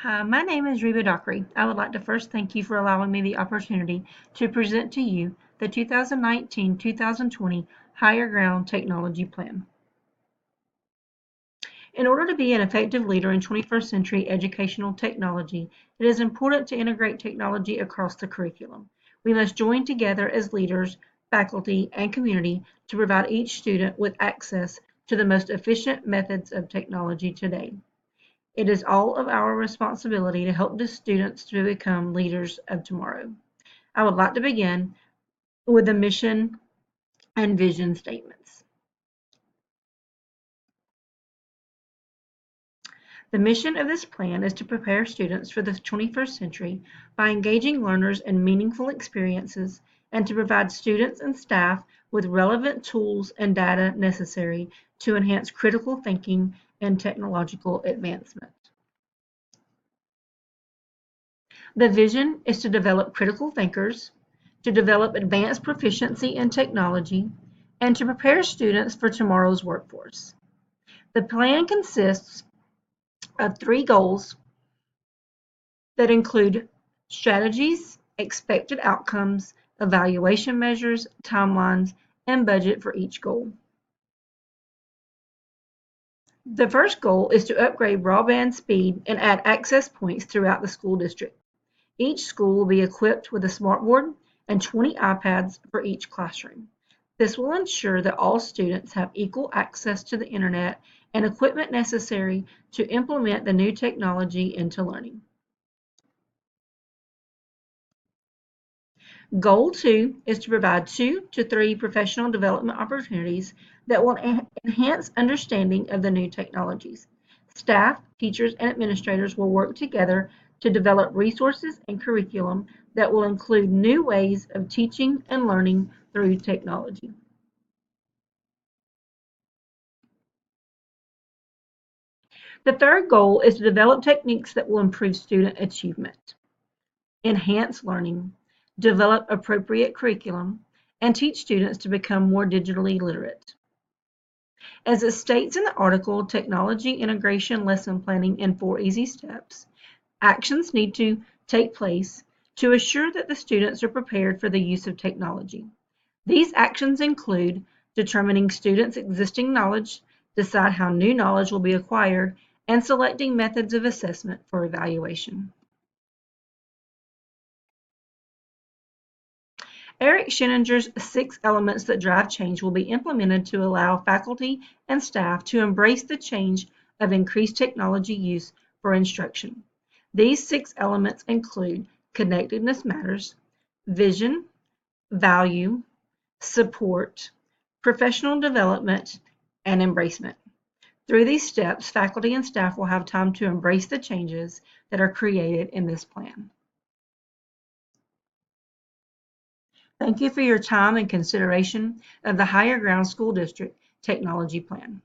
Hi, my name is Reba Dockery. I would like to first thank you for allowing me the opportunity to present to you the 2019-2020 Higher Ground Technology Plan. In order to be an effective leader in 21st century educational technology, it is important to integrate technology across the curriculum. We must join together as leaders, faculty, and community to provide each student with access to the most efficient methods of technology today. It is all of our responsibility to help the students to become leaders of tomorrow. I would like to begin with the mission and vision statements. The mission of this plan is to prepare students for the 21st century by engaging learners in meaningful experiences and to provide students and staff with relevant tools and data necessary to enhance critical thinking and technological advancement. The vision is to develop critical thinkers, to develop advanced proficiency in technology, and to prepare students for tomorrow's workforce. The plan consists of 3 goals that include strategies, expected outcomes, evaluation measures, timelines, and budget for each goal. The first goal is to upgrade broadband speed and add access points throughout the school district. Each school will be equipped with a smartboard and 20 iPads for each classroom. This will ensure that all students have equal access to the internet and equipment necessary to implement the new technology into learning. Goal 2 is to provide 2 to 3 professional development opportunities that will enhance understanding of the new technologies. Staff, teachers, and administrators will work together to develop resources and curriculum that will include new ways of teaching and learning through technology. The third goal is to develop techniques that will improve student achievement, enhance learning, develop appropriate curriculum, and teach students to become more digitally literate. As it states in the article, Technology Integration Lesson Planning in 4 Easy Steps, actions need to take place to assure that the students are prepared for the use of technology. These actions include determining students' existing knowledge, decide how new knowledge will be acquired, and selecting methods of assessment for evaluation. Eric Sheninger's 6 elements that drive change will be implemented to allow faculty and staff to embrace the change of increased technology use for instruction. These 6 elements include connectedness matters, vision, value, support, professional development, and embracement. Through these steps, faculty and staff will have time to embrace the changes that are created in this plan. Thank you for your time and consideration of the Higher Ground School District Technology Plan.